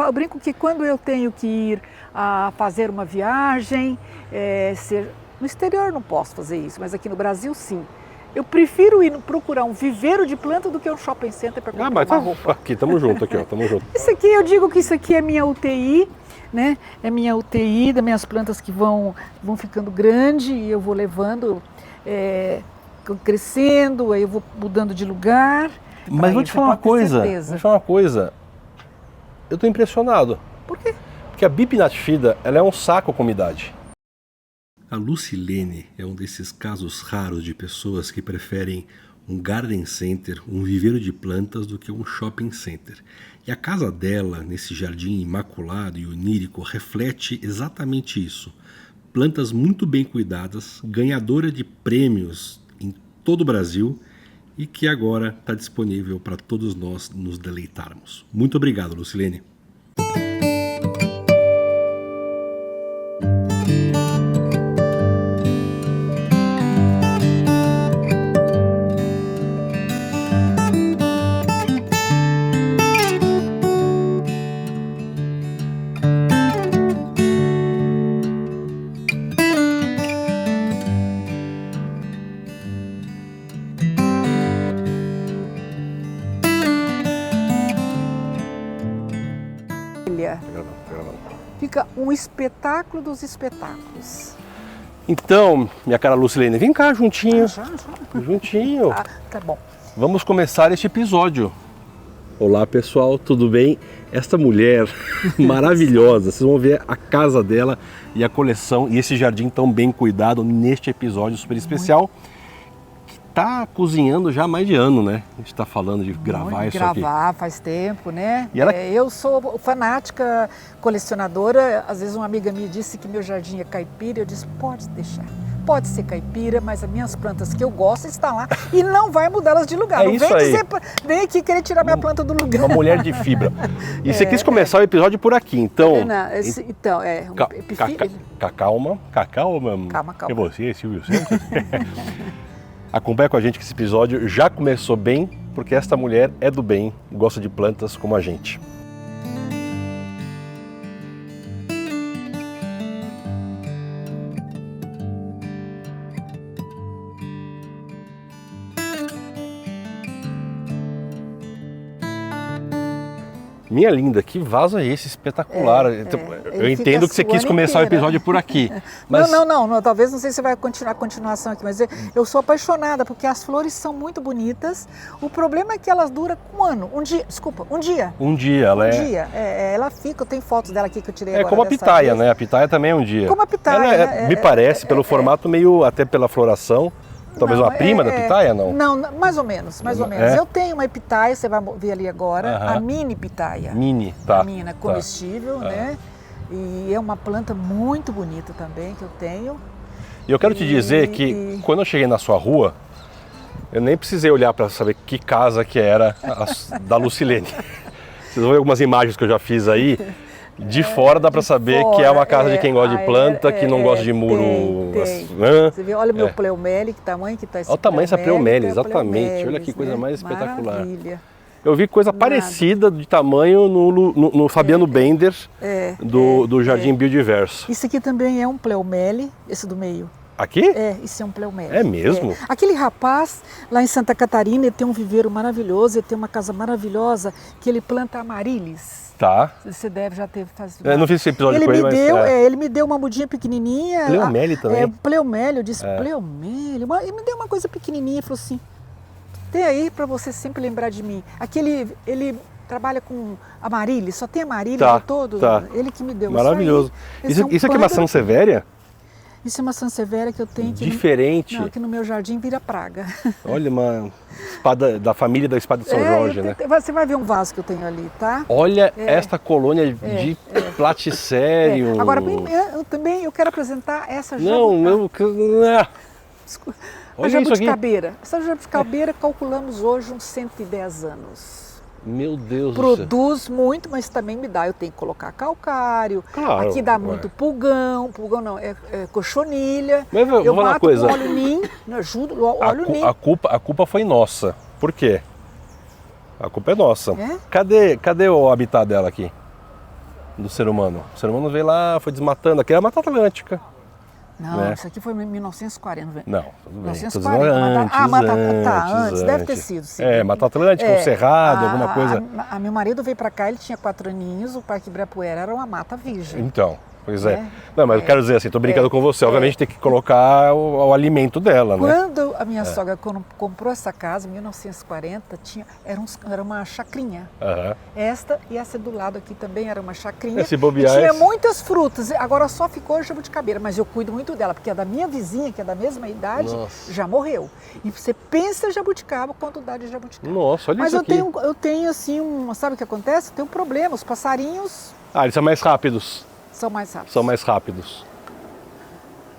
eu brinco que quando eu tenho que ir a fazer uma viagem, no exterior eu não posso fazer isso, mas aqui no Brasil sim. Eu prefiro ir procurar um viveiro de planta do que um shopping center para comprar uma roupa. Aqui, tamo junto aqui, ó, tamo junto. Isso aqui, eu digo que isso aqui é minha UTI, né? É minha UTI das minhas plantas que vão ficando grande e eu vou levando, crescendo, aí eu vou mudando de lugar. Mas vou te falar uma coisa, eu tô impressionado. Por quê? Porque a Bipinnatifida, ela é um saco com umidade. A Lucilene é um desses casos raros de pessoas que preferem um garden center, um viveiro de plantas, do que um shopping center. E a casa dela, nesse jardim imaculado e onírico, reflete exatamente isso. Plantas muito bem cuidadas, ganhadora de prêmios em todo o Brasil e que agora está disponível para todos nós nos deleitarmos. Muito obrigado, Lucilene. Fica um espetáculo dos espetáculos. Então, minha cara Lucilene, vem cá juntinho. Já. Juntinho. Tá bom. Vamos começar este episódio. Olá pessoal, tudo bem? Esta mulher maravilhosa, vocês vão ver a casa dela e a coleção e esse jardim tão bem cuidado neste episódio super especial. Tá cozinhando já há mais de ano, né? A gente tá falando de gravar isso aqui. Gravar faz tempo, né? E ela... Eu sou fanática, colecionadora. Às vezes uma amiga me disse que meu jardim é caipira. Eu disse, pode deixar. Pode ser caipira, mas as minhas plantas que eu gosto estão lá e não vai mudá-las de lugar. Não vem aqui querer tirar minha planta do lugar. Uma mulher de fibra. E você quis começar o episódio por aqui, então... Calma. É você, Silvio Santos? Acompanha com a gente que esse episódio já começou bem, porque esta mulher é do bem, gosta de plantas como a gente. Minha linda, que vaso é esse espetacular? Eu entendo que você quis começar o episódio por aqui. Mas... Não, talvez não sei se você vai continuar a continuação aqui, mas eu sou apaixonada porque as flores são muito bonitas. O problema é que elas duram um ano, um dia. Ela fica, eu tenho fotos dela aqui que eu tirei agora. É como a pitaia, né? A pitaia também é um dia. Como a pitaia. Me parece, pelo formato, meio até pela floração. Talvez uma prima da pitaia, não? Não, mais ou menos. Eu tenho uma pitaia, você vai ver ali agora, a mini pitaia. Tá. A minha, comestível, né? E é uma planta muito bonita também que eu tenho. E eu quero te dizer que quando eu cheguei na sua rua, eu nem precisei olhar para saber que casa que era da Lucilene. Vocês vão ver algumas imagens que eu já fiz aí. De fora dá para saber que é uma casa de quem gosta de planta, que não gosta de muro. Você vê, olha o meu pleumele, que tamanho que está esse pleumele. Olha o tamanho dessa pleumele, exatamente. Olha que coisa mais espetacular. Maravilha. Eu vi coisa parecida de tamanho no Fabiano Bender, do Jardim Biodiverso. Isso aqui também é um pleumele, esse do meio. Aqui? Isso é um pleumele. É mesmo? Aquele rapaz lá em Santa Catarina, ele tem um viveiro maravilhoso, ele tem uma casa maravilhosa, que ele planta amarilies. Tá. Você deve já ter feito. Eu não fiz esse episódio com ele, mas... Ele me deu uma mudinha pequenininha. Pleumele também? Pleumele, eu disse pleumele. Ele me deu uma coisa pequenininha e falou assim, tem aí para você sempre lembrar de mim. Ele trabalha com amarilies, só tem amarilies todo. Tá. Ele que me deu. Maravilhoso. Isso aqui é uma Sansevieria? Isso é uma Sansevieria que eu tenho aqui. Diferente. Aqui no meu jardim vira praga. Olha, uma espada da família da espada de São Jorge, né? Você vai ver um vaso que eu tenho ali, tá? Olha esta colônia de platicérium. Agora, eu quero apresentar essa Olha jabuticabeira. Essa jabuticabeira calculamos hoje uns 110 anos. Meu Deus Produz muito, mas também me dá. Eu tenho que colocar calcário. Claro, aqui dá muito pulgão não, cochonilha. Mas eu mato com óleo NIM, ajudo óleo NIM. A culpa foi nossa. Por quê? A culpa é nossa. Cadê o habitat dela aqui? do ser humano. O ser humano veio lá, foi desmatando. Aqui é a Mata Atlântica. Não, né? Isso aqui foi em 1940. Não, tudo bem. 1940. Antes, deve ter sido, sim. Mata Atlântica, um cerrado, alguma coisa. Meu marido veio para cá, ele tinha 4 aninhos, o Parque Ibirapuera era uma mata virgem. Então, pois é. Não, mas eu quero dizer assim, tô brincando com você, obviamente tem que colocar o alimento dela, né? Quando a minha sogra comprou essa casa, em 1940, era uma chacrinha. Esta e essa do lado aqui também era uma chacrinha. Esse bobear, tinha muitas frutas, agora só ficou a jabuticabeira, mas eu cuido muito dela, porque a da minha vizinha, que é da mesma idade, já morreu. E você pensa jabuticaba, quanto dá de jabuticaba. Nossa, olha mas isso aqui. Mas eu tenho assim, sabe o que acontece? Tem um problema, os passarinhos... eles são mais rápidos. São mais rápidos. São mais rápidos.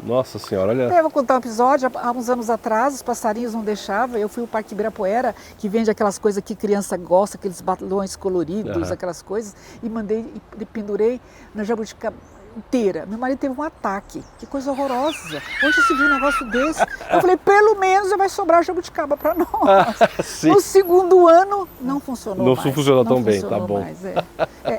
Nossa senhora, olha... Eu vou contar um episódio, há uns anos atrás, os passarinhos não deixavam, eu fui ao Parque Ibirapuera, que vende aquelas coisas que criança gosta, aqueles balões coloridos, aquelas coisas, e mandei e pendurei na jabuticaba inteira. Meu marido teve um ataque, que coisa horrorosa. Onde se viu um negócio desse? Eu falei, pelo menos vai sobrar jabuticaba para nós. No segundo ano, não funcionou mais. Não funcionou tão bem, tá bom. Mais,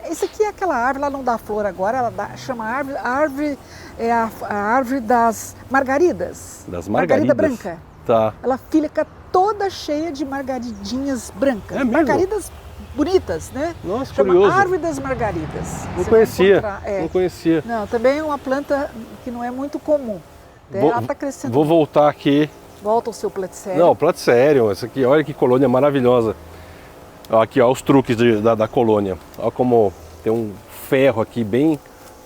esse aqui é aquela árvore, ela não dá flor agora, ela chama árvore, é a árvore das margaridas. Das margarida branca. Tá. Ela fica toda cheia de margaridinhas brancas. É mesmo? Margaridas bonitas, né? Nossa, chama curioso. árvore das margaridas. Não conhecia, não conhecia. Não, também é uma planta que não é muito comum. Ela está crescendo. Vou voltar aqui. Volta ao seu platicério. Não, platicério. Essa aqui, olha que colônia maravilhosa. Aqui, ó, os truques da colônia. Olha como tem um ferro aqui bem...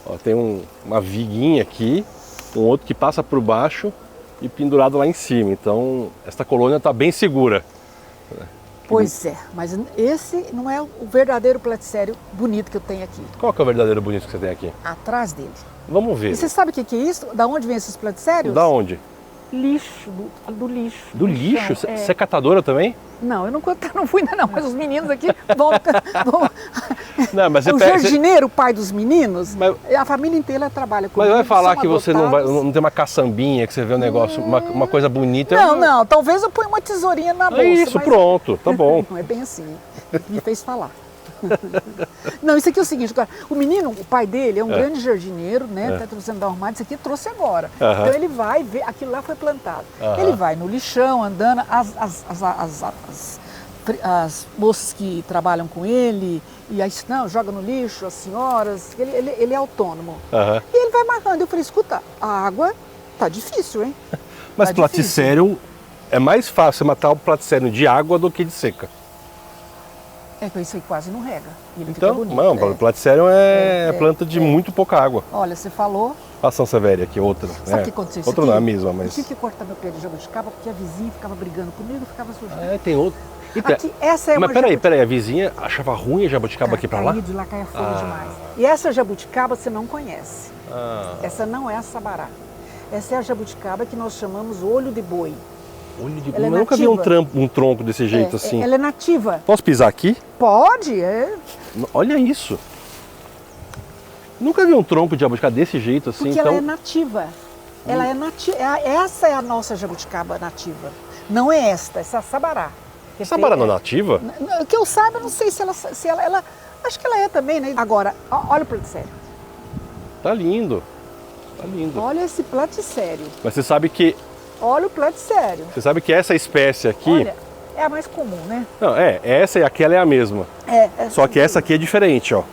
Ó, tem uma viguinha aqui, um outro que passa por baixo e pendurado lá em cima. Então, esta colônia está bem segura. Pois é, mas esse não é o verdadeiro platicério bonito que eu tenho aqui. Qual que é o verdadeiro bonito que você tem aqui? Atrás dele. Vamos ver. E você sabe o que é isso? Da onde vem esses platicérios? Da onde? Lixo, do lixo. Do lixo? Você é catadora também? Não, eu não fui ainda não, mas os meninos aqui vão... Não, mas o jardineiro, o pai dos meninos, a família inteira trabalha com Mas vai falar que adotados. você não tem uma caçaçambinha, que você vê um negócio, uma coisa bonita. Não, talvez eu ponha uma tesourinha na bolsa. Isso, mas... pronto, tá bom. Não é bem assim, me fez falar. Não, isso aqui é o seguinte, o menino, o pai dele é um grande jardineiro, né? Tá trazendo da arrumada, isso aqui trouxe agora. Então ele vai ver, aquilo lá foi plantado. Ele vai no lixão, andando, as moças que trabalham com ele, e aí joga no lixo, as senhoras, ele é autônomo. E ele vai marcando. Eu falei, escuta, a água tá difícil, hein? Mas platicério, é mais fácil matar o platicério de água do que de seca. É que isso aí quase não rega. Ele Então, fica bonito. Não, o platicério é planta de muito pouca água. Olha, você falou... A Sansevieria aqui, outra. Sabe o que aconteceu isso outra aqui? Não é a mesma, mas... Eu tive que cortar meu pé de jabuticaba porque a vizinha ficava brigando comigo e ficava sujando. Tem outro. Aqui, essa é mas peraí, a vizinha achava ruim a jabuticaba aqui pra lá? De lá caia folha demais. E essa jabuticaba você não conhece. Essa não é a sabará. Essa é a jabuticaba que nós chamamos olho de boi. Olho de boi? Eu nunca vi um tronco desse jeito assim. Ela é nativa. Posso pisar aqui? Pode, Olha isso. Nunca vi um tronco de jabuticaba desse jeito assim. Porque ela é nativa. Ela é nativa. Essa é a nossa jabuticaba nativa. Não é essa é a sabará. Sabará não é nativa? Que eu saiba, não sei se ela... Acho que ela é também, né? Agora, olha o platicério. Tá lindo. Tá lindo. Olha esse platicério. Mas você sabe que... Olha o platicério. Você sabe que essa espécie aqui... Olha, é a mais comum, né? Não, essa e aquela é a mesma. Só que essa aqui é diferente, ó.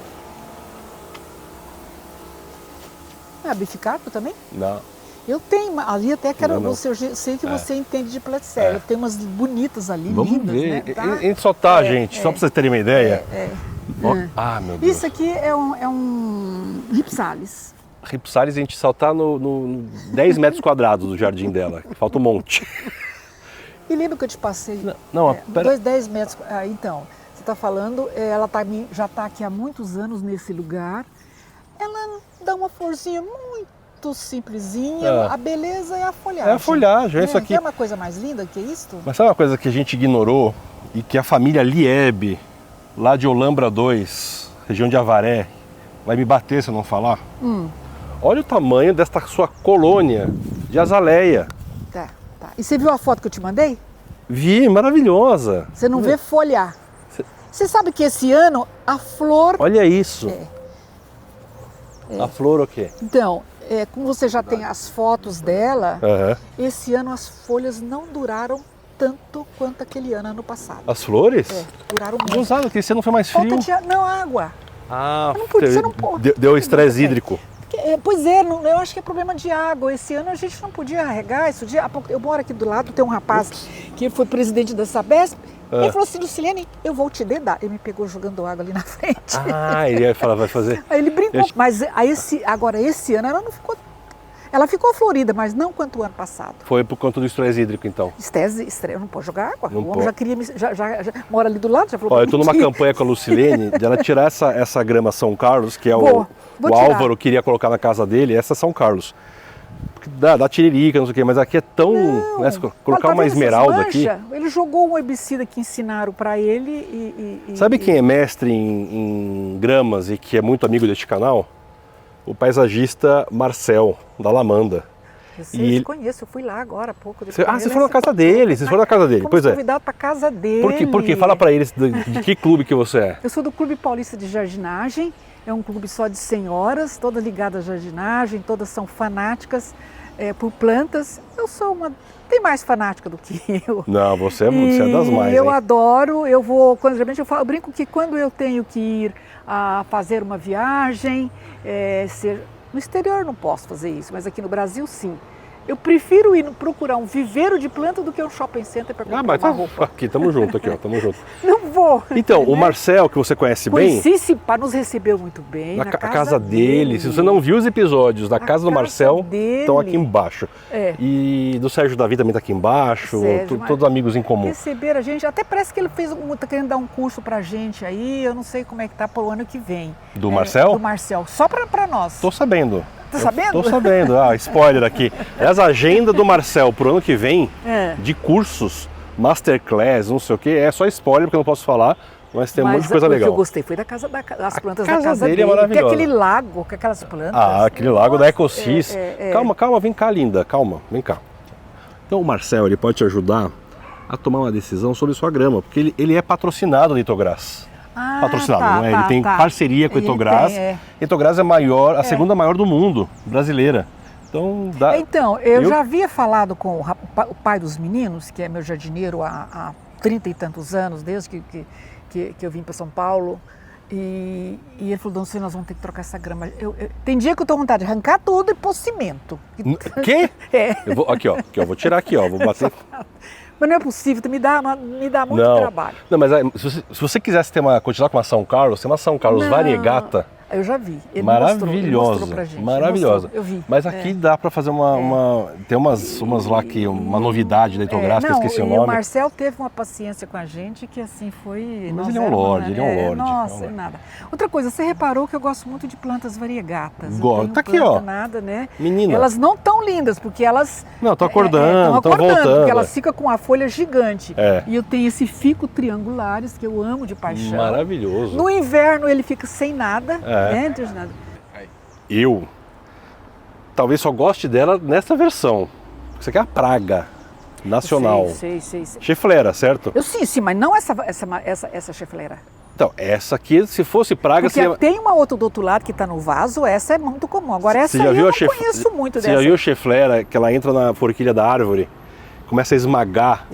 É a bificarpo também? Não. Eu tenho, ali até quero, não. Eu sei que você entende de platicério. Tem umas bonitas ali, Vamos lindas, ver. né? Tá? A gente só gente, só para vocês terem uma ideia. Meu Deus. Isso aqui é um ripsalis. Ripsalis a gente só tá no 10 metros quadrados do jardim dela. Falta um monte. E lembra que eu te passei? Pera... 10 metros. Então, você está falando, ela já está aqui há muitos anos nesse lugar. Ela dá uma florzinha muito simplesinha. A beleza é a folhagem. É a folhagem, isso aqui. É uma coisa mais linda que isto? Mas sabe uma coisa que a gente ignorou e que a família Liebe, lá de Olambra 2, região de Avaré, vai me bater se eu não falar? Olha o tamanho desta sua colônia de azaleia. Tá. E você viu a foto que eu te mandei? Vi, maravilhosa. Você não vê folhar. Você sabe que esse ano a flor... Olha isso. A flor o quê? Então, como você já tem as fotos dela, esse ano as folhas não duraram tanto quanto aquele ano passado. As flores? Duraram muito. Gozado, que esse ano foi mais frio. Falta de não, água. Você não pode. Deu estresse hídrico. Pois é, eu acho que é problema de água. Esse ano a gente não podia regar isso. Eu moro aqui do lado, tem um rapaz que foi presidente da Sabesp. Ele falou assim, Lucilene, eu vou te dedar. Ele me pegou jogando água ali na frente. Ele ia falar, vai fazer. Aí ele brincou. Mas agora esse ano ela não ficou. Ela ficou florida, mas não quanto o ano passado. Foi por conta do estresse hídrico, então? Estresse, não pode jogar água. O homem já queria, já mora ali do lado, já falou. Eu estou numa campanha com a Lucilene de ela tirar essa grama São Carlos, que é o Álvaro queria colocar na casa dele, essa São Carlos. Dá tiririca, não sei o quê, mas aqui é tão... colocar uma esmeralda aqui... Ele jogou um herbicida que ensinaram para ele Sabe quem é mestre em gramas e que é muito amigo deste canal? O paisagista Marcel, da Lamanda. Eu conheço, eu fui lá agora há pouco. Você foi na casa dele, vocês foram na casa dele, pois é. Convidado para casa dele. Por quê? Fala para eles de que clube que você é. Eu sou do Clube Paulista de Jardinagem, é um clube só de senhoras, todas ligadas à jardinagem, todas são fanáticas por plantas. Eu sou tem mais fanática do que eu. Não, você é das mais, eu hein? Adoro, eu brinco que quando eu tenho que ir a fazer uma viagem, no exterior eu não posso fazer isso, mas aqui no Brasil sim. Eu prefiro ir procurar um viveiro de planta do que um shopping center para comprar uma roupa. Aqui, tamo junto aqui, ó, tamo junto. Não vou. Então, o Marcel, que você conhece bem... Nos recebeu muito bem, na casa dele. Se você não viu os episódios da casa do Marcel, estão aqui embaixo. E do Sérgio Davi também tá aqui embaixo, todos amigos em comum. Receberam a gente, até parece que ele tá querendo dar um curso pra gente aí, eu não sei como é que tá pro ano que vem. Do Marcel? Do Marcel, só pra nós. Tô sabendo. Tá sabendo? Tô sabendo, spoiler aqui. Aliás, a agenda do Marcel pro ano que vem, de cursos, masterclass, não sei o que, é só spoiler porque eu não posso falar, mas tem um monte de coisa legal. O que eu gostei foi das plantas da casa dele. É maravilhosa. Tem aquele lago com aquelas plantas. Aquele lago da Ecosis. Calma, vem cá, linda, calma, vem cá. Então o Marcel, ele pode te ajudar a tomar uma decisão sobre sua grama, porque ele é patrocinado da Itogras. Patrocinado, não é? Ele tem parceria com a Itogras. Itogras é a segunda maior do mundo, brasileira. Então, eu já havia falado com o pai dos meninos, que é meu jardineiro há 30 e tantos anos, desde que eu vim para São Paulo. E ele falou, Dona Lucilene, nós vamos ter que trocar essa grama. Tem dia que eu estou com vontade de arrancar tudo e pôr cimento. Quê? Aqui, ó, vou tirar aqui, ó, vou bater. Mas não é possível, me dá muito trabalho. Não, mas se você quisesse continuar com uma São Carlos, tem uma São Carlos variegata. Eu já vi. Ele maravilhosa, pra gente. maravilhosa. Eu vi. Mas aqui dá para fazer tem umas lá que uma novidade da Itogras, que eu esqueci o nome. O Marcel teve uma paciência com a gente que assim foi... Mas ele é um lorde, ele é um lorde. Nossa, nada. Outra coisa, você reparou que eu gosto muito de plantas variegatas. Tá aqui, ó. Nada, né? Menina. Elas não tão lindas, porque elas... Não, estão acordando, estão voltando. Porque elas ficam com a folha gigante. E eu tenho esse fico triangulares que eu amo de paixão. Maravilhoso. No inverno ele fica sem nada, né? Não nada. Eu talvez só goste dela nessa versão. Isso aqui é a praga nacional. Sei. Chiflera, certo? Sim, mas não essa chiflera. Então, essa aqui, se fosse praga... Porque tem uma outra do outro lado que está no vaso, essa é muito comum. Agora essa aí eu não conheço muito dessa. Você já viu a chiflera, que ela entra na forquilha da árvore, começa a esmagar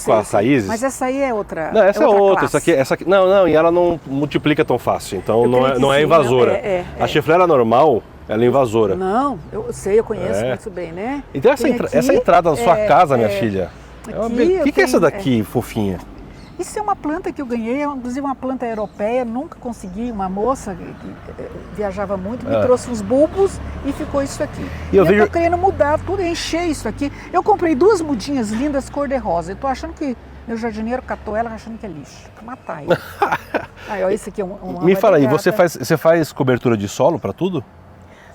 com as raízes? Mas essa aí é outra. Não, essa é outra. Classe. Essa aqui, não, e ela não multiplica tão fácil, então não é invasora. A chiflera normal, ela é invasora. Não, eu sei, eu conheço muito bem, né? Então essa entrada da sua casa, minha filha, o que é essa daqui, fofinha? Isso é uma planta que eu ganhei, inclusive uma planta europeia, nunca consegui, uma moça que viajava muito, me trouxe uns bulbos e ficou isso aqui. E eu tô querendo mudar tudo, encher isso aqui. Eu comprei 2 mudinhas lindas cor-de-rosa, eu tô achando que meu jardineiro catou ela achando que é lixo, matar ele. Ó, esse aqui é uma Me fala aí, você faz cobertura de solo para tudo?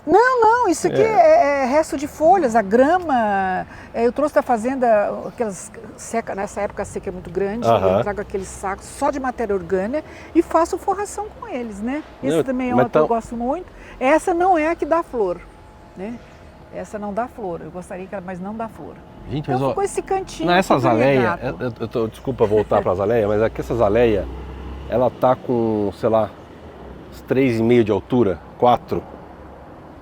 Não, isso aqui é resto de folhas, a grama. Eu trouxe da fazenda aquelas seca, nessa época a seca é muito grande, eu trago aqueles sacos só de matéria orgânica e faço forração com eles, né? Esse também é uma que eu gosto muito. Essa não é a que dá flor, né? Essa não dá flor, eu gostaria que ela, mas não dá flor. Gente, então ficou esse cantinho. Não, essa azaleia, desculpa voltar para a azaleia, mas aqui essa azaleia, ela tá com, sei lá, uns 3,5 de altura, 4.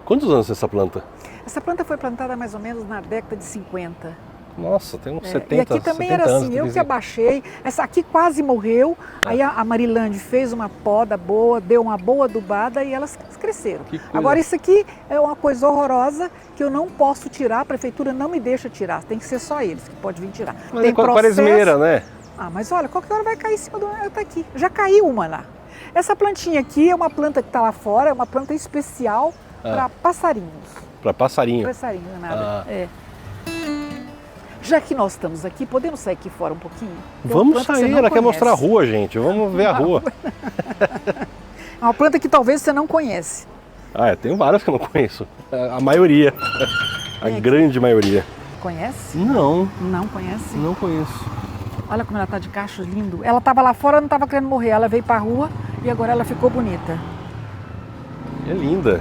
Quantos anos tem essa planta? Essa planta foi plantada mais ou menos na década de 50. Nossa, tem uns 70 E aqui também era anos, assim, eu que abaixei. Essa aqui quase morreu, aí a Marilande fez uma poda boa, deu uma boa adubada e elas cresceram. Agora isso aqui é uma coisa horrorosa que eu não posso tirar, a prefeitura não me deixa tirar, tem que ser só eles que podem vir tirar. Mas tem é quaresmeira, né? Ah, mas olha, qualquer hora vai cair em cima do... Tá aqui, já caiu uma lá. Essa plantinha aqui é uma planta que está lá fora, é uma planta especial para passarinhos. Para passarinho? Passarinho, não é nada. Já que nós estamos aqui, podemos sair aqui fora um pouquinho? Vamos sair, ela quer mostrar a rua, gente. Vamos ver a rua. É uma planta que talvez você não conhece. Ah, tem várias que eu não conheço. A maioria. A grande maioria. Conhece? Não. Não conhece? Não conheço. Olha como ela tá de cacho lindo. Ela estava lá fora, não estava querendo morrer. Ela veio para a rua e agora ela ficou bonita. É linda.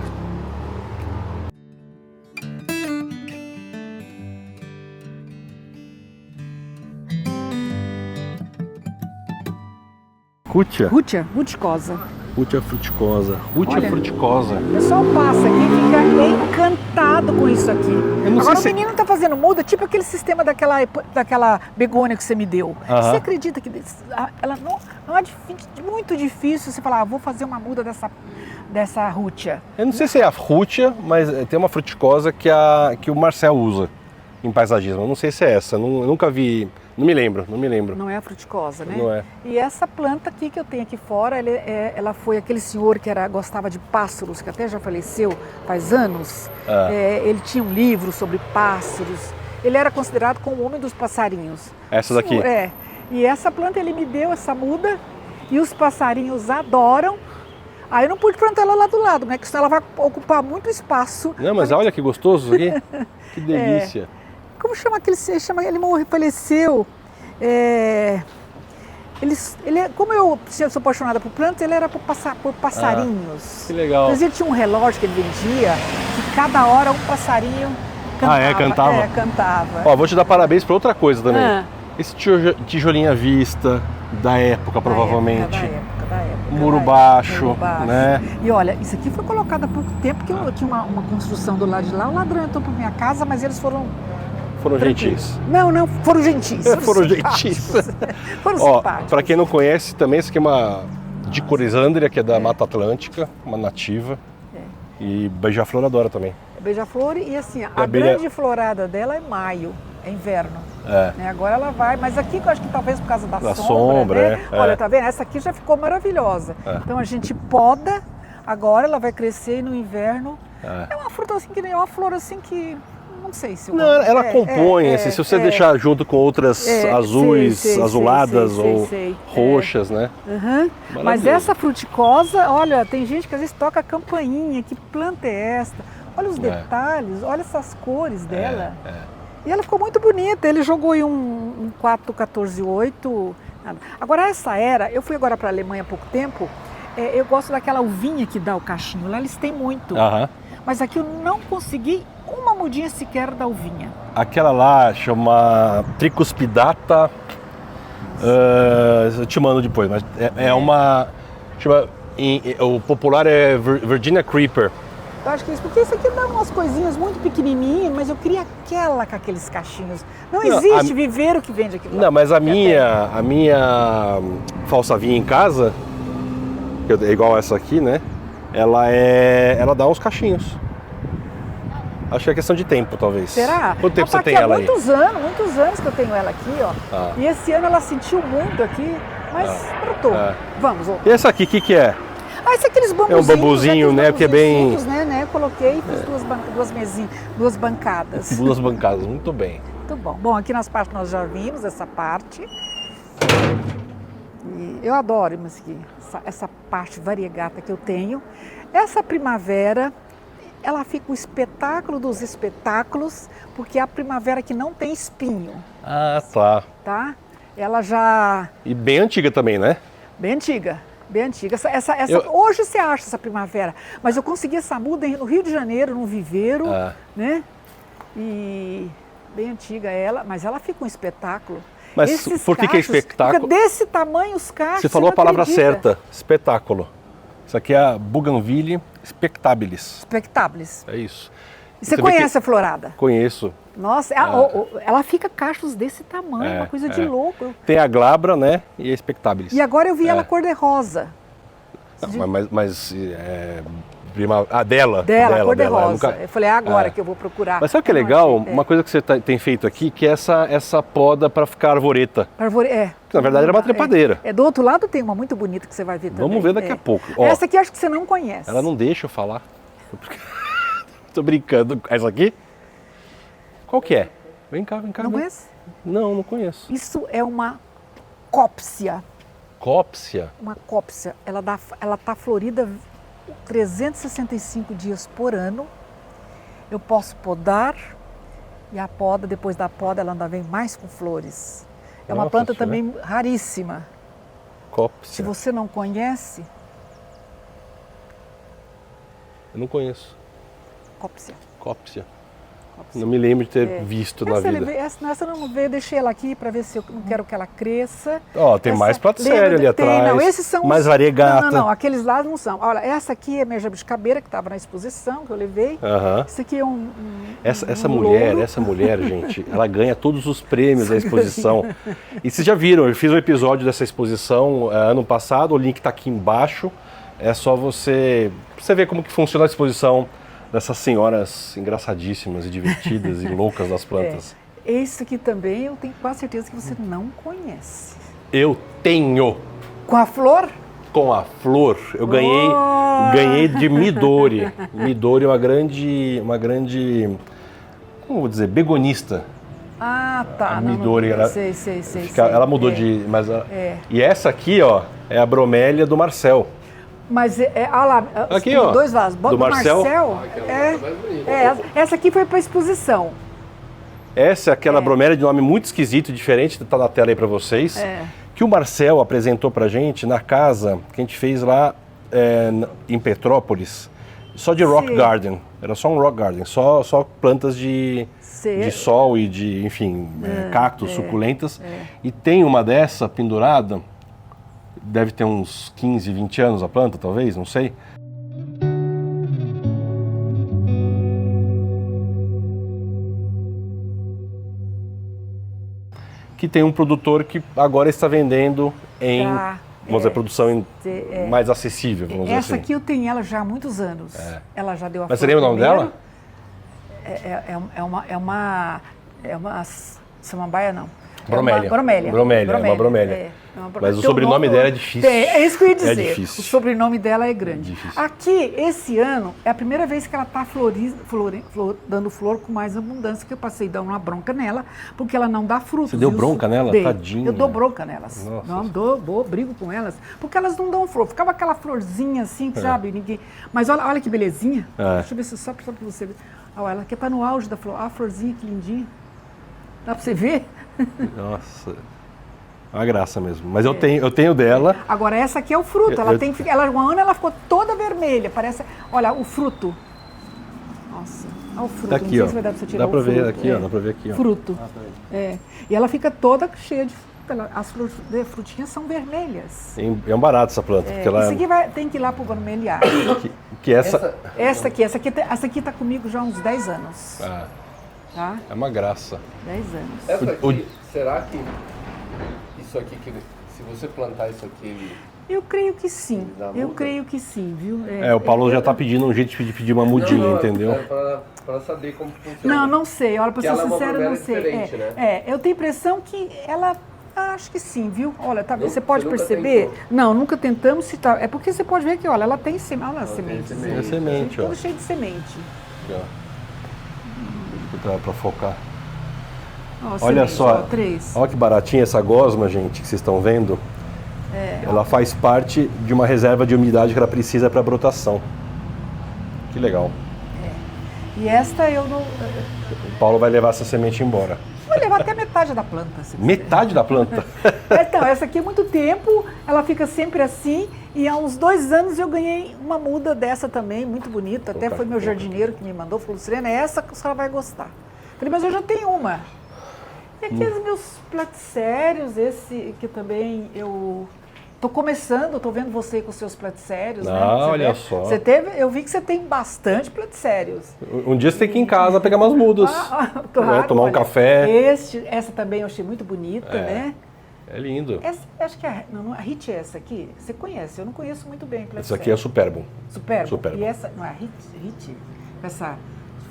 Rútia? Rútia, ruticosa. Rútia fruticosa. Rútia fruticosa. O pessoal passa aqui e fica encantado com isso aqui. Agora o menino está fazendo muda, tipo aquele sistema daquela begônia que você me deu. Você acredita que ela não é muito difícil você falar, vou fazer uma muda dessa rútia? Eu não sei se é a rútia, mas tem uma fruticosa que o Marcel usa em paisagismo. Eu não sei se é essa, eu nunca vi. Não me lembro. Não é a fruticosa, né? Não é. E essa planta aqui que eu tenho aqui fora, ela foi aquele senhor que gostava de pássaros, que até já faleceu faz anos. Ele tinha um livro sobre pássaros. Ele era considerado como o homem dos passarinhos. Essa daqui? E essa planta ele me deu, essa muda, e os passarinhos adoram. Aí eu não pude plantar ela lá do lado, né? Porque senão ela vai ocupar muito espaço. Não, mas olha que gostoso isso aqui. Que delícia. Como chama aquele? Ele morreu, faleceu. Como eu sou apaixonada por plantas, ele era por passarinhos. Que legal. Mas ele tinha um relógio que ele vendia, que cada hora um passarinho cantava. Cantava? Cantava. Ó, vou te dar parabéns para outra coisa também. Esse tijolinho à vista, da época, provavelmente. Da época. Muro baixo, né? E olha, isso aqui foi colocado há pouco tempo, que eu tinha uma construção do lado de lá. O ladrão entrou para minha casa, mas eles foram gentis. Não, foram gentis. Foram gentis. Foram simpáticos. Para quem não conhece, também esse aqui é uma dicorisândria, que é da Mata Atlântica, uma nativa. E beija-flor adora também. Beija-flor e assim, grande florada dela é maio, é inverno. Né? Agora ela vai, mas aqui eu acho que talvez por causa da sombra, né? Olha, tá vendo? Essa aqui já ficou maravilhosa. Então a gente poda, agora ela vai crescer e no inverno. É uma fruta assim, que nem uma flor assim que... Não sei se... ela compõe, assim, se você deixar junto com outras azuis, azuladas ou roxas, né? Mas essa fruticosa, olha, tem gente que às vezes toca a campainha, que planta é esta? Olha os detalhes, olha essas cores dela. E ela ficou muito bonita, ele jogou em um 414-8. Agora eu fui agora para a Alemanha há pouco tempo, eu gosto daquela uvinha que dá o cachinho, lá eles têm muito. Mas aqui eu não consegui uma mudinha sequer da uvinha. Aquela lá chama Tricuspidata, eu te mando depois, mas é uma... o popular é Virginia Creeper. Eu acho que é isso, porque isso aqui dá umas coisinhas muito pequenininhas, mas eu queria aquela com aqueles cachinhos. Não existe viveiro que vende aquilo. Não, mas a minha falsavinha em casa, que é igual essa aqui, né? Ela dá uns cachinhos. Acho que é questão de tempo, talvez. Será? Quanto tempo você tem ela aí? Muitos anos que eu tenho ela aqui, ó. E esse ano ela sentiu muito aqui, mas brotou. Vamos. E essa aqui, o que é? Esse é aqueles bambuzinhos. É um bambuzinho, né? Que é bem... né? Eu coloquei e fiz duas mesinhas, duas bancadas. Duas bancadas, muito bem. Muito bom. Bom, aqui nas partes nós já vimos essa parte. E eu adoro essa parte variegata que eu tenho. Essa primavera... Ela fica o espetáculo dos espetáculos, porque é a primavera que não tem espinho. Tá. Ela já... E bem antiga também, né? Bem antiga. Hoje você acha essa primavera, mas eu consegui essa muda no Rio de Janeiro, num viveiro, né? E bem antiga ela, mas ela fica um espetáculo. Mas por que é espetáculo? Fica desse tamanho os cachos. Você falou a palavra certa, espetáculo. Isso aqui é a Bougainville spectabilis. Spectabilis. É isso. E você vê conhece a florada? Conheço. Nossa, ela fica cachos desse tamanho, uma coisa de louco. Tem a glabra, né? E a spectabilis. E agora eu vi ela cor-de-rosa. Dela, cor-de-rosa. nunca... Eu falei, agora que eu vou procurar. Mas sabe o que é legal? Uma coisa que você tem feito aqui, que é essa poda para ficar arvoreta. Que na verdade era uma trepadeira. Do outro lado tem uma muito bonita que você vai ver também. Vamos ver daqui a pouco. Essa aqui acho que você não conhece. Ela não deixa eu falar. Tô brincando. Essa aqui? Qual que é? Vem cá. Não conhece? Não conheço. Isso é uma cópsia. Cópsia? Uma cópsia. Ela tá florida 365 dias por ano. Eu posso podar e a poda, depois da poda, ela ainda vem mais com flores. É uma planta também raríssima. Cópsia. Se você não conhece... Eu não conheço. Cópsia. Não me lembro de ter visto na vida. Essa eu não veio, deixei ela aqui para ver se eu não quero que ela cresça. Tem mais prato sério ali atrás. Não, esses são mais variegata. Não, aqueles lá não são. Olha, essa aqui é minha jabuticabeira que estava na exposição que eu levei. Isso aqui é essa mulher, gente, ela ganha todos os prêmios da exposição. E vocês já viram, eu fiz um episódio dessa exposição ano passado, o link está aqui embaixo. É só você ver como que funciona a exposição dessas senhoras engraçadíssimas e divertidas e loucas das plantas. Esse aqui também eu tenho quase certeza que você não conhece. Eu tenho. Com a flor? Com a flor. Eu ganhei de Midori. Midori é uma grande, como vou dizer, begonista. Ah, tá. A Midori, sei. Ela mudou de... E essa aqui, ó, é a bromélia do Marcel. Mas olha lá, aqui, tem dois vasos. Do Marcel. Essa aqui foi para exposição. Essa é aquela bromélia de nome muito esquisito, diferente, está na tela aí para vocês. Que o Marcel apresentou pra gente na casa que a gente fez lá em Petrópolis, só de rock garden. Era só um rock garden, só plantas de sol e de, enfim, cactos, suculentas. E tem uma dessa pendurada. Deve ter uns 15, 20 anos a planta, talvez, não sei. Que tem um produtor que agora está vendendo em, vamos dizer, produção mais acessível, vamos dizer assim. Essa aqui eu tenho ela já há muitos anos. Ela já deu a flor. Mas você lembra o nome dela? É uma samambaia, não. Bromélia. Uma bromélia. Mas o sobrenome dela é difícil. É isso que eu ia dizer. É difícil. O sobrenome dela é grande. Difícil. Aqui, esse ano, é a primeira vez que ela está dando flor com mais abundância, que eu passei dando uma bronca nela, porque ela não dá frutos. Você deu bronca nela? Tadinha. Eu dou bronca nelas. Nossa. Não, brigo com elas, porque elas não dão flor. Ficava aquela florzinha assim, sabe? Ninguém... Mas olha que belezinha. Deixa eu ver só para você ver. Olha, ela aqui está no auge da flor. Olha a florzinha, que lindinha. Dá para você ver? Nossa, uma graça mesmo. Mas eu tenho dela. Agora essa aqui é o fruto. Um ano ela ficou toda vermelha. Parece. Olha o fruto. Nossa, olha o fruto. Tá aqui, não sei ó. se vai dar pra você tirar dá pra o fruto. ver aqui, ó. Dá pra ver aqui, ó. Fruto. E ela fica toda cheia de fruta. As frutinhas são vermelhas. É um barato essa planta. Porque ela isso aqui tem que ir lá pro vermelhar. Essa aqui tá comigo já há uns 10 anos. Tá? É uma graça. 10 anos. Essa aqui, será que isso aqui, se você plantar isso aqui... Eu creio que sim. Eu creio que sim, viu? O Paulo já está pedindo um jeito de pedir uma mudinha, entendeu? Para saber como funciona. Não sei. Olha, para ser sincero, não sei. Né? Eu tenho a impressão que ela... acho que sim, viu? Olha, você pode perceber? Não, nunca tentamos citar. É porque você pode ver que, olha, ela tem semente. Olha as sementes. É semente, ó. Tudo cheio de semente. Para focar. Olha só, olha que baratinha essa gosma, gente, que vocês estão vendo. Ela faz parte de uma reserva de umidade que ela precisa para brotação. Que legal. E esta eu não... O Paulo vai levar essa semente embora. Vai levar até metade da planta. Metade da planta? Então, essa aqui é muito tempo, ela fica sempre assim, e há uns 2 anos eu ganhei uma muda dessa também, muito bonita, até foi meu jardineiro que me mandou, falou, Sirena, essa que a senhora vai gostar. Falei, mas eu já tenho uma. E aqui os meus platicérios, esse que também eu Tô começando, tô vendo você com seus platicérios, né? Ah, Você olha vê? só. Eu vi que você tem bastante platicérios. Um dia você tem que ir em casa pegar umas mudas. Claro, tomar um olha, café. Essa também eu achei muito bonita, né? É lindo. Acho que a Hit é essa aqui. Você conhece? Eu não conheço muito bem platicério. Essa aqui é Superbum. Superbum. E essa, não é a Hit? Essas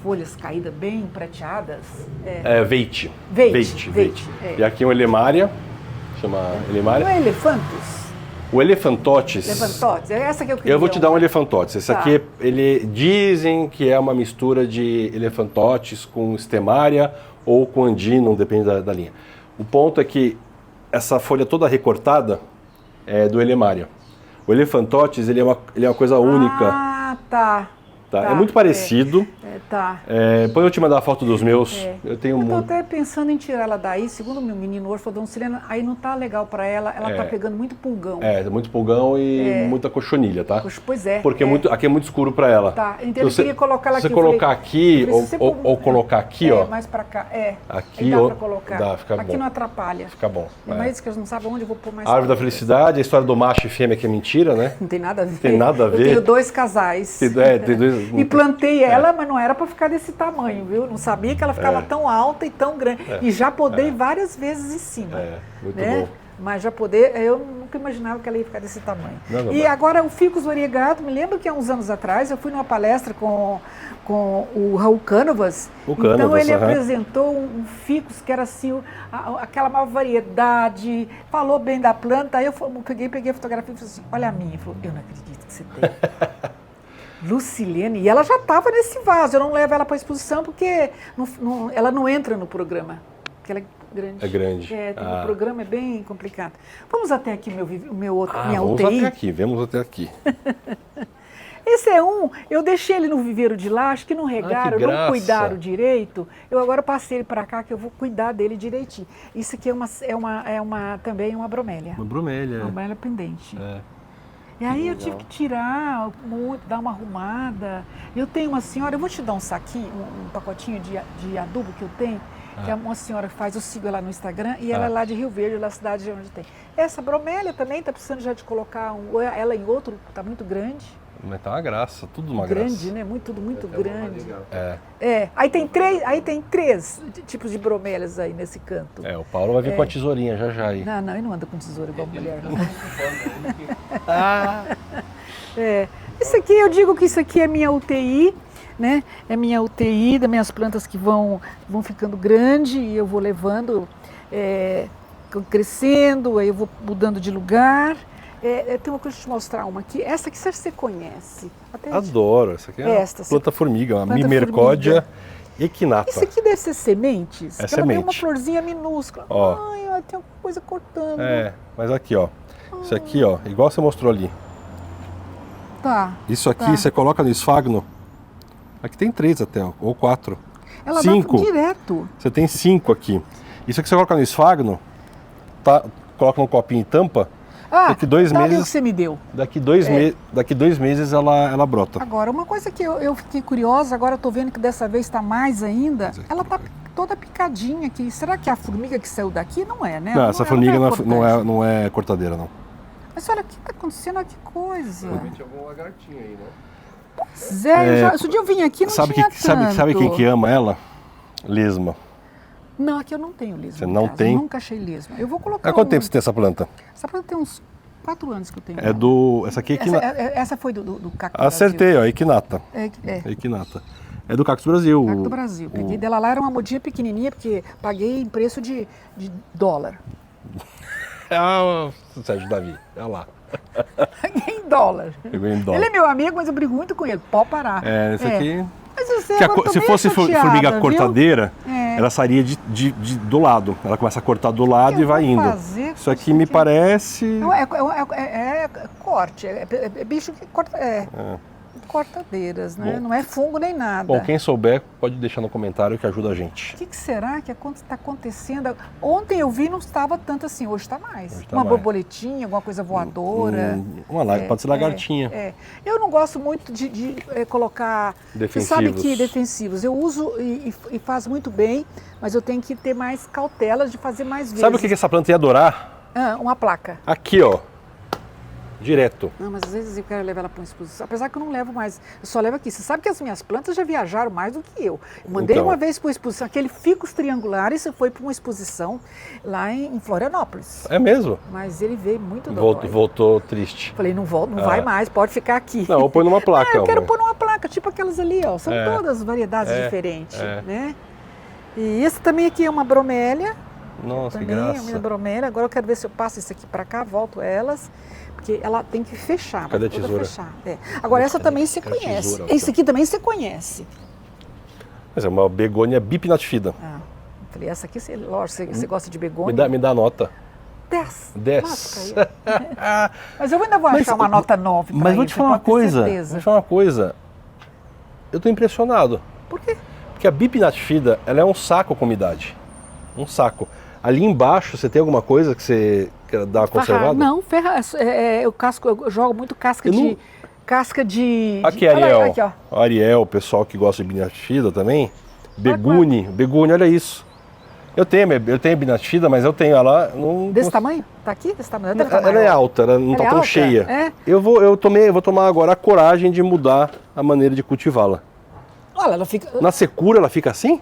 folhas caídas bem prateadas. Veite. Veite. E aqui é um Elemária. Chama Elemária. Não é Elefantus? O Elefantotes. Elefantotes, é essa que eu queria. Eu vou te dar um Elefantotes. Esse Tá. aqui, dizem que é uma mistura de Elefantotes com Estemária ou com Andino, depende da linha. O ponto é que essa folha toda recortada é do Elemária. O Elefantotes, ele é uma coisa única. Ah, tá. É muito parecido. Tá. Depois eu te mandar a foto dos meus. Eu tenho Eu tô muito. até pensando em tirar ela daí, segundo o meu menino orfodontilena, aí não tá legal pra ela, tá pegando muito pulgão. Muito pulgão e muita cochonilha, tá? Pois é. Porque aqui é muito escuro pra ela. Tá, então eu queria colocar ela aqui. Se você colocar aqui, ou colocar aqui, ó. Mais pra cá, Aqui, aí dá pra colocar. Dá, fica aqui bom. não atrapalha. Fica bom. Mas que eu não sabe onde eu vou pôr mais. A Árvore da Felicidade, a história do macho e fêmea que é mentira, né? Não tem nada a ver. Tem nada a ver. Eu tenho 2 casais. Tem dois. E plantei ela, mas não era para ficar desse tamanho, viu? Não sabia que ela ficava tão alta e tão grande. E já podei várias vezes em cima. Muito né? bom. Mas já poder, eu nunca imaginava que ela ia ficar desse tamanho. Não, e agora o ficus variegato, me lembro que há uns anos atrás eu fui numa palestra com o Raul Cânavas. Então ele apresentou um ficus que era assim, aquela maior variedade, falou bem da planta. Aí eu peguei a fotografia e falei assim, olha a minha. Ele falou, eu não acredito que você tem. Lucilene, e ela já estava nesse vaso, eu não levo ela para exposição porque ela não entra no programa, porque ela é grande. É grande. O programa é bem complicado. Vamos até aqui minha vamos UTI. Vamos até aqui. Esse eu deixei ele no viveiro de lá, acho que não regaram, não cuidaram direito. Eu agora passei ele para cá que eu vou cuidar dele direitinho. Isso aqui também uma bromélia. Uma bromélia. Uma bromélia pendente. E aí eu tive que tirar, dar uma arrumada. Eu tenho uma senhora, eu vou te dar um saquinho, um pacotinho de adubo que eu tenho, que é uma senhora que faz, eu sigo ela no Instagram, e ela é lá de Rio Verde, lá da cidade onde tem. Essa bromélia também está precisando já de colocar ela em outro, está muito grande. Mas tá uma graça, tudo uma grande, graça. né? Tudo muito grande. Aí tem três tipos de bromélias aí nesse canto. O Paulo vai vir com a tesourinha já aí. Não, ele não anda com tesoura igual mulher. Isso aqui, eu digo que isso aqui é minha UTI, né? É minha UTI das minhas plantas que vão ficando grande e eu vou levando, crescendo, aí eu vou mudando de lugar. Tem uma coisa de te mostrar uma aqui. Essa aqui você conhece. Adoro. Essa aqui é planta formiga, uma Mimercódia equinata. Isso aqui deve ser sementes? É semente. Ela tem uma florzinha minúscula. Ai, tem uma coisa cortando. Mas aqui, ó. Isso aqui, ó, igual você mostrou ali. Tá. Isso aqui você coloca no esfagno. Aqui tem 3 até, ó, ou 4. Ela 5. dá direto. Você tem 5 aqui. Isso aqui você coloca no esfagno, coloca num copinho e tampa. Daqui 2 meses. O que você me deu. Daqui 2 meses ela brota. Agora, uma coisa que eu fiquei curiosa, agora eu tô vendo que dessa vez está mais ainda. Ela tá toda picadinha aqui. Será que é a formiga que saiu daqui? Não é, né? Não, essa formiga não é cortadeira, não. Mas olha o que está acontecendo, olha que coisa. Realmente algum lagartinho aí, né? Pois esse dia eu vim aqui e não tinha tanto. Sabe quem que ama ela? Lesma. Não, aqui eu não tenho lesma. Você não tem? Eu nunca achei lesma. Eu vou colocar. Há quanto tempo você tem essa planta? Essa planta tem uns 4 anos que eu tenho. Essa aqui é equinata. Essa foi do Cacto Acertei, Brasil. ó, equinata. Equinata. É do Cactus Brasil. Cacto Brasil. Peguei dela lá, era uma modinha pequenininha, porque paguei em preço de dólar. Sérgio Davi, olha lá. Paguei em dólar. Pegou em dólar. Ele é meu amigo, mas eu brigo muito com ele. Pode parar. Esse aqui... Mas eu sei, se fosse formiga viu? cortadeira, ela sairia do lado. Ela começa a cortar do lado e vai indo. Isso aqui me parece... Não, é corte. É bicho que corta... cortadeiras, né? Não é fungo nem nada. Bom, quem souber pode deixar no comentário que ajuda a gente. O que será que está acontecendo? Ontem eu vi, não estava tanto assim, hoje está mais. Hoje tá uma mais. Borboletinha, alguma coisa voadora. Pode ser lagartinha. Eu não gosto muito de colocar... Defensivos. Você sabe que defensivos. Eu uso e faz muito bem, mas eu tenho que ter mais cautelas de fazer mais vezes. Sabe o que essa planta ia adorar? Uma placa. Aqui, ó. direto. Não, mas às vezes eu quero levar ela para uma exposição, apesar que eu não levo mais, eu só levo aqui. Você sabe que as minhas plantas já viajaram mais do que eu. Eu mandei Então. uma vez para uma exposição, aquele ficus triangulares foi para uma exposição lá em Florianópolis. É mesmo? Mas ele veio muito dodói. Voltou triste. Falei, não volta, não vai mais, pode ficar aqui. Não, ou põe numa placa. Eu quero amor. pôr numa placa, tipo aquelas ali, ó. São É. todas variedades diferentes, É. né? E esse também aqui é uma bromélia. Nossa, que Também é uma graça. bromélia. Agora eu quero ver se eu passo esse aqui para cá, volto elas, porque ela tem que fechar. Cadê a toda tesoura? Fechar. É. Agora essa também você cadê a conhece. tesoura? Esse aqui também você conhece. Mas é uma begônia bipinatifida. Ah, eu falei, essa aqui, lógico, você gosta de begônia. Me dá a nota. 10. 10. Lasca aí. Mas eu ainda vou achar uma nota 9 pra Mas vou ele, te você falar uma pode ter coisa. certeza. Vou te falar uma coisa. Eu tô impressionado. Por quê? Porque a bipinatifida, ela é um saco com umidade. Um saco. Ali embaixo, você tem alguma coisa que você quer dar uma conservada? Não, eu jogo muito casca Eu de... não- Casca de... Aqui, olha aí, Ariel. aqui, ó. Ariel, o pessoal que gosta de bipinatifida também. Begune, olha isso. Eu tenho bipinatifida, mas eu tenho ela... Não, Desse tamanho? Tá aqui? Desse tamanho? Deve tá ela é maior. alta, ela não Ela tá é tão alta? cheia. É? Eu vou tomar agora a coragem de mudar a maneira de cultivá-la. Olha, ela fica... Na secura ela fica assim?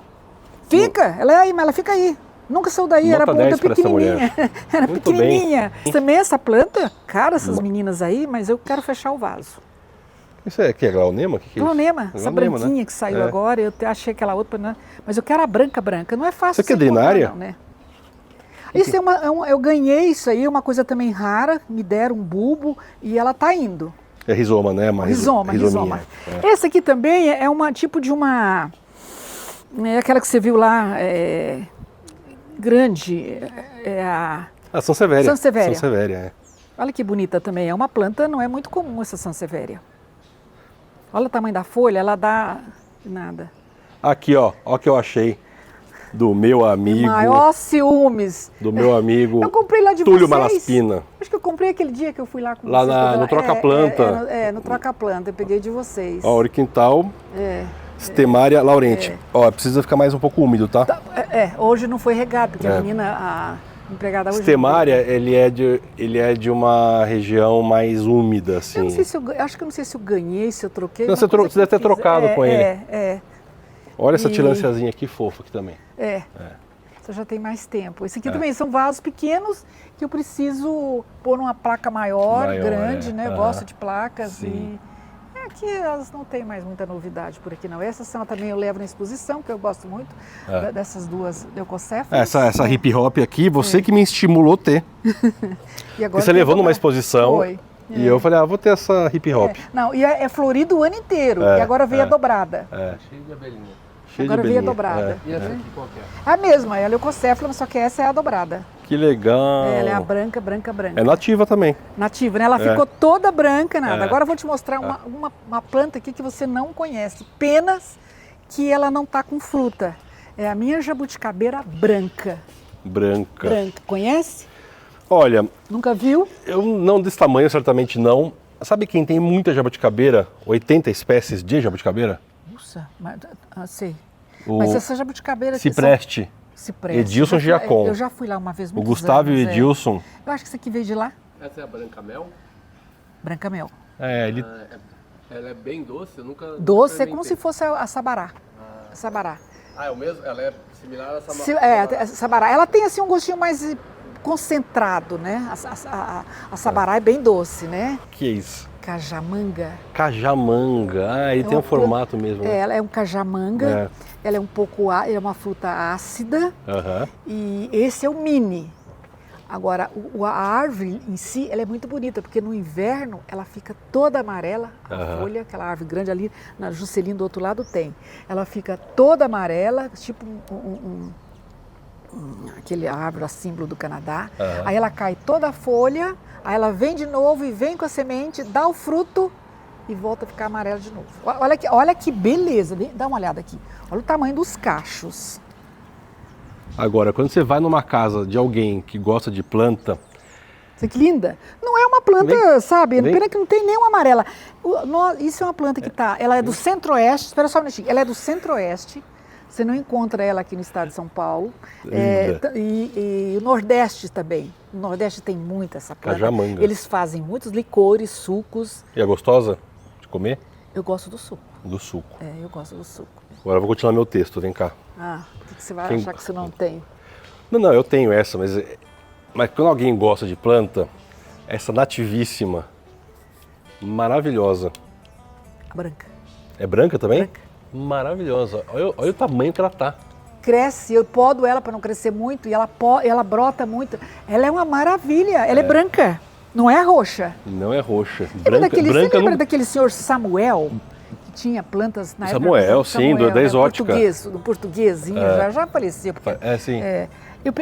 Fica, ela é aí, mas ela fica aí. Nunca saiu daí, Nota era 10 pra essa pequenininha. Era Muito pequenininha. Também essa planta, cara, essas meninas aí, mas eu quero fechar o vaso. Isso é que é glaonema? Que é isso? Glonema, essa Glaonema, branquinha né? que saiu É. agora, eu achei aquela outra, né? Mas eu quero a branca, não é fácil. Isso aqui é você encontrar, drinária? não, né? Isso eu ganhei isso aí, uma coisa também rara, me deram um bulbo e ela tá indo. É rizoma, né? Uma Rizoma. rizominha. É. Esse aqui também é uma tipo de uma... É aquela que você viu lá, grande, A Sansevieria. Sansevieria. Sansevieria, é. Olha que bonita também, é uma planta, não é muito comum essa Sansevieria. Olha o tamanho da folha, ela dá nada. Aqui, ó o que eu achei do meu amigo. Maior ciúmes. Do meu amigo Eu comprei lá de Túlio vocês. Malaspina. Acho que eu comprei aquele dia que eu fui lá com Lá vocês. no Troca-Planta. No Troca-Planta, eu peguei de vocês. Ó, Oriquintal, É. Stemaria Laurenti. Ó, precisa ficar mais um pouco úmido, tá? Hoje não foi regado, porque É. a menina, a empregada hoje... Stemaria, ele é de uma região mais úmida, assim. Eu não sei se acho que eu não sei se eu ganhei, se eu troquei. Não, uma você coisa deve ter que eu fiz. trocado com ele. É. Olha essa E- tilânciazinha aqui fofa aqui também. Você já tem mais tempo. Esse aqui também são vasos pequenos que eu preciso pôr numa placa maior, grande, né? Eu gosto de placas. Sim. E aqui elas não têm mais muita novidade por aqui, não. Essas são também eu levo na exposição, que eu gosto muito dessas duas leucocéfalas. Essa hip hop aqui, você que me estimulou a ter. E agora Porque você levou numa exposição Foi. e eu falei, vou ter essa hip hop. Não, e é florido o ano inteiro. E agora veio a dobrada. Cheio de abelhinha. Cheio Agora de veio a abelhinha. dobrada. E essa aqui qual que é? A mesma, é a leucocéfala, só que essa é a dobrada. Que legal. Ela é a branca. É nativa também. Nativa, né? Ela ficou toda branca, nada. É. Agora eu vou te mostrar uma planta aqui que você não conhece. Penas que ela não está com fruta. É a minha jabuticabeira branca. Branca. Branca. Conhece? Olha, Nunca viu? eu não desse tamanho, certamente não. Sabe quem tem muita jabuticabeira? 80 espécies de jabuticabeira? Nossa, sei. O Mas essa jabuticabeira aqui Cipreste. Cipreste. Edilson Giacom. Eu já fui lá uma vez, O muitos Gustavo e o anos, Edilson. Eu acho que isso aqui veio de lá. Essa é a branca mel? Branca mel. Ele Ela é bem doce, eu nunca Doce é como experimentei. se fosse a sabará. A sabará. Ah, é o mesmo? Ela é similar a essa A sabará. Ela tem assim um gostinho mais concentrado, né? A sabará é bem doce, né? que é isso? Cajamanga. Cajamanga. Ah, ele tem um formato mesmo. Né? Ela é um cajamanga. Ela é um pouco, é uma fruta ácida. Aham. E esse é o mini. Agora, a árvore em si, ela é muito bonita, porque no inverno ela fica toda amarela, a folha, aquela árvore grande ali, na Juscelino do outro lado tem. Ela fica toda amarela, tipo aquele árvore, a símbolo do Canadá. Aí ela cai toda a folha, aí ela vem de novo e vem com a semente, dá o fruto e volta a ficar amarela de novo. Olha que beleza, dá uma olhada aqui. Olha o tamanho dos cachos. Agora, quando você vai numa casa de alguém que gosta de planta, Olha que linda. Não é uma planta, sabe? vem. Pena que não tem nenhuma amarela. Isso é uma planta que tá. Ela é do centro-oeste. Espera só um minutinho. Ela é do centro-oeste Você não encontra ela aqui no estado de São Paulo. Linda. E o Nordeste também. O Nordeste tem muito essa planta. Cajamanga. Eles fazem muitos licores, sucos. E é gostosa de comer? Eu gosto do suco. Do suco. Eu gosto do suco. Agora eu vou continuar meu texto, vem cá. O que você vai achar que você não tem? Não, eu tenho essa, mas quando alguém gosta de planta, essa nativíssima, maravilhosa. A branca. É branca também? Branca. Maravilhosa. Olha o tamanho que ela tá. Cresce, eu podo ela para não crescer muito e ela brota muito. Ela é uma maravilha, ela é branca, não é roxa. Não é roxa. Você lembra daquele senhor Samuel, que tinha plantas na Samuel, época? sim, da exótica. Do portuguesinho, já faleceu. Porque, sim.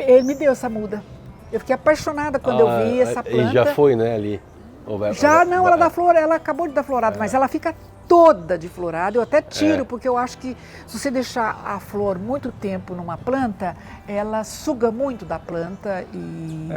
Ele me deu essa muda. Eu fiquei apaixonada quando eu vi essa planta. E já foi, né, ali? Ela dá flor, ela acabou de dar florada, mas ela fica toda de florada. Eu até tiro, porque eu acho que se você deixar a flor muito tempo numa planta, ela suga muito da planta e...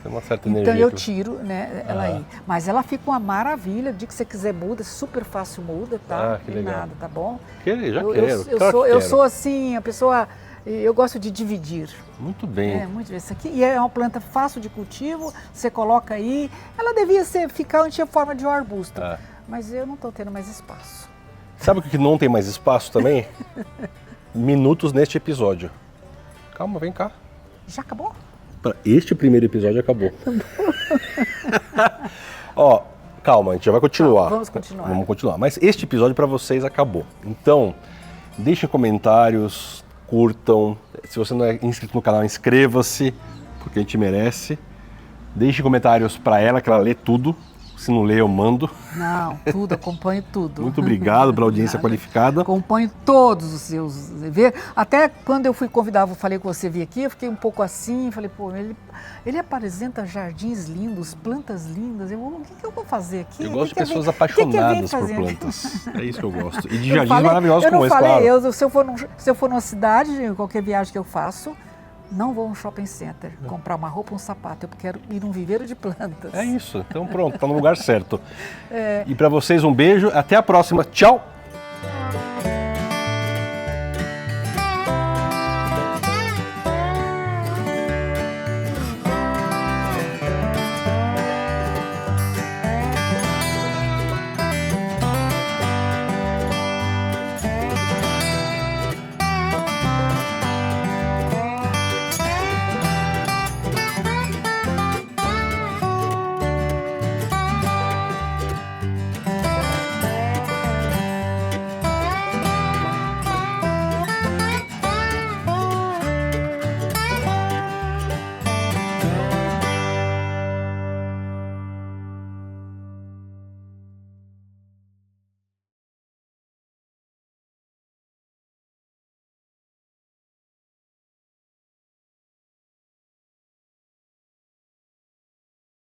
tem uma certa energia. Então eu tiro, né, ela aí. Mas ela fica uma maravilha, o dia que você quiser muda, super fácil muda, tá? Que legal. Nada, tá bom? Eu sou assim, a pessoa... Eu gosto de dividir. Muito bem. Muito bem. Isso aqui e é uma planta fácil de cultivo, você coloca aí. Ela devia ficar onde tinha forma de um arbusto, mas eu não estou tendo mais espaço. Sabe o que não tem mais espaço também? Minutos neste episódio. Calma, vem cá. Já acabou? Este primeiro episódio acabou. Ó, calma, a gente já vai continuar. Vamos continuar. Vamos continuar. Mas este episódio para vocês acabou. Então, deixem comentários, curtam. Se você não é inscrito no canal, inscreva-se, porque a gente merece. Deixe comentários para ela, que ela lê tudo. Se não lê, eu mando. Não, tudo, acompanho tudo. Muito obrigado pela audiência qualificada. Acompanho todos os seus. Até quando eu fui convidar, eu falei que você vir aqui, eu fiquei um pouco assim, falei, pô, ele apresenta jardins lindos, plantas lindas. O que eu vou fazer aqui? Eu gosto de pessoas apaixonadas por plantas. É isso que eu gosto. E de jardins maravilhosos como esse, claro. Se eu for numa cidade, qualquer viagem que eu faço, não vou a um shopping center comprar uma roupa, um sapato. Eu quero ir num viveiro de plantas. É isso. Então pronto, tá no lugar certo. E para vocês um beijo. Até a próxima. Tchau!